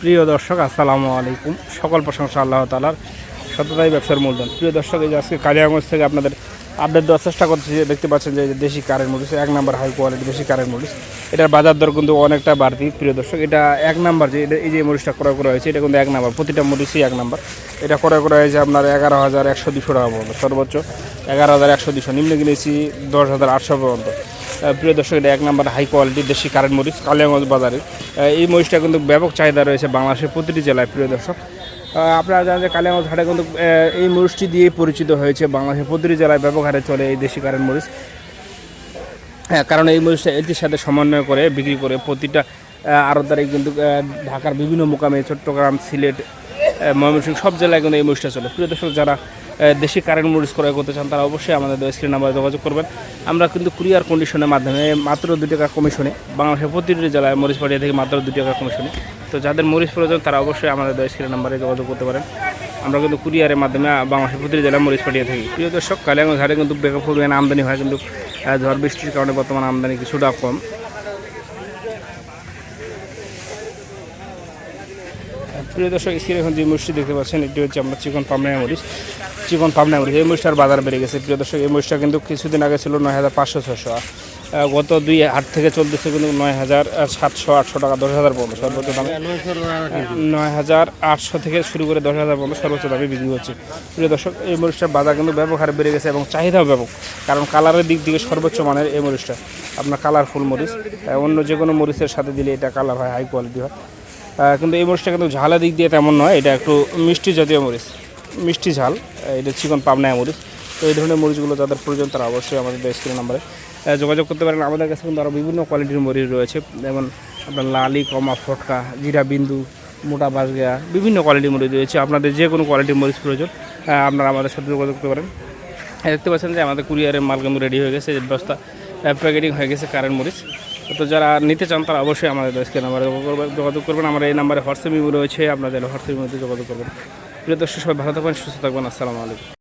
প্রিয় দর্শক আসসালামু আলাইকুম। সকল প্রশংসা আল্লাহ তাআলার, সততাই ব্যবসার মূলধন। প্রিয় দর্শক, এই যে আজকে কালিয়াগঞ্জ থেকে আপনাদের আপডেট দেওয়ার চেষ্টা করছি। দেখতে পাচ্ছেন যে দেশি কারেন্ট মরিচ, 1 নাম্বার হাই কোয়ালিটি দেশি কারেন্ট মরিচ। এটার বাজার দর কিন্তু অনেকটা বাড়তি। প্রিয় দর্শক, এটা 1 নাম্বার যে এই যে মরিচটা ক্রয় করা হয়েছে, এটা কিন্তু 1 নাম্বার, প্রতিটা মরিচই 1 নাম্বার। এটা ক্রয় করা হয়েছে আপনার 11,100-200 টাকা পর্যন্ত, সর্বোচ্চ 11,100-200, নিম্নে কিনেছি 10,800 পর্যন্ত। প্রিয় দর্শক, এটা 1 নাম্বার হাই কোয়ালিটি দেশি কারেন্ট মরিচ কালিয়াগঞ্জ বাজারে। এই মরিচটা কিন্তু ব্যাপক চাহিদা রয়েছে বাংলাদেশের প্রতিটি জেলায়। প্রিয় দর্শক, আপনারা জানেন যে কালিয়াগঞ্জ হাটে কিন্তু এই মরিচটি দিয়ে পরিচিত হয়েছে, বাংলাদেশের প্রতিটি জেলায় ব্যাপক হারে চলে এই দেশি কারেন্ট মরিচ। কারণ এই মরিচটা এটির সাথে সমন্বয় করে বিক্রি করে প্রতিটা আড়তদারে কিন্তু ঢাকার বিভিন্ন মোকামে, চট্টগ্রাম, সিলেট, ময়মনসিংহ সব জেলায় কিন্তু এই মরিচটা চলে। প্রিয় দর্শক, যারা দেশি কারেন্ট মরিচ ক্রয় করতে চান তারা অবশ্যই আমাদের স্ক্রিন নাম্বারে যোগাযোগ করবেন। আমরা কিন্তু কুরিয়ার কন্ডিশনের মাধ্যমে মাত্র 2 টাকা কমিশনে বাংলাদেশের প্রতিটি জেলায় মরিচ পাঠিয়ে থেকে মাত্র 2 টাকা কমিশনে। তো যাদের মরিচ প্রয়োজন তারা অবশ্যই আমাদের স্ক্রিন নাম্বারে যোগাযোগ করতে পারেন। আমরা কিন্তু কুরিয়ারের মাধ্যমে বাংলাদেশের প্রতিটি জেলায় মরিচ পাঠিয়ে থাকি। প্রিয় দর্শক, কালিয়াগঞ্জ হাটে কিন্তু ব্যাপক পরিমাণে আমদানি হয়, কিন্তু ঝড় বৃষ্টির কারণে বর্তমানে আমদানি কিছুটা কম। প্রিয় দর্শক, স্ক্রিনে এখন যে মরিচটি দেখতে পাচ্ছেন এটি হচ্ছে আমরা চিকন পাবনা মরিচ। এই মরিচটার বাজার বেড়ে গেছে। প্রিয় দর্শক, এই মরিচটা কিন্তু কিছুদিন আগে ছিল 9,500-600, গত 2 হাট থেকে চলতেছে কিন্তু 9,700-800 টাকা, 10,000 পর্যন্ত সর্বোচ্চ দামে। 9,800 থেকে শুরু করে 10,000 পর্যন্ত সর্বোচ্চ দামে বিক্রি হচ্ছে। প্রিয় দর্শক, এই মরিচটার বাজার কিন্তু ব্যাপক হারে বেড়ে গেছে এবং চাহিদাও ব্যাপক, কারণ কালারের দিক থেকে সর্বোচ্চ মানের এই মরিচটা আপনার কালারফুল মরিচ। অন্য যে কোনো মরিচের সাথে দিলে এটা কালার হয়, হাই কোয়ালিটি হয়। কিন্তু এই মরিচটা কিন্তু ঝালের দিক দিয়ে তেমন নয়, এটা একটু মিষ্টি জাতীয় মরিচ, মিষ্টি ঝাল। এটা চিকন পাবনা মরিচ। তো এই ধরনের মরিচগুলো যাদের প্রয়োজন তারা অবশ্যই আমাদের স্ক্রিন নাম্বারে যোগাযোগ করতে পারেন। আমাদের কাছে কিন্তু আরও বিভিন্ন কোয়ালিটির মরিচ রয়েছে, যেমন আপনার লালি, কমা, ফটকা, জিরা বিন্দু, মোটা বাসগা, বিভিন্ন কোয়ালিটির মরিচ রয়েছে। আপনাদের যে কোনো কোয়ালিটির মরিচ প্রয়োজন আপনারা আমাদের সাথে যোগাযোগ করতে পারেন। দেখতে পাচ্ছেন যে আমাদের কুরিয়ারের মাল কিন্তু রেডি হয়ে গেছে, ব্যবস্থা প্যাকেটিং হয়ে গেছে কারেন্ট মরিচ। তো যারা নিতে চান তারা অবশ্যই আমাদের স্ক্রিন নাম্বারে যোগাযোগ করবেন। আমরা এই নাম্বারে হোয়াটসঅ্যাপ ইমো রয়েছে, আপনাদের হোয়াটসঅ্যাপ ইমোতে যোগাযোগ করবেন। প্রিয় দর্শক, সবাই ভালো থাকবেন, সুস্থ থাকবেন। আসসালামু আলাইকুম।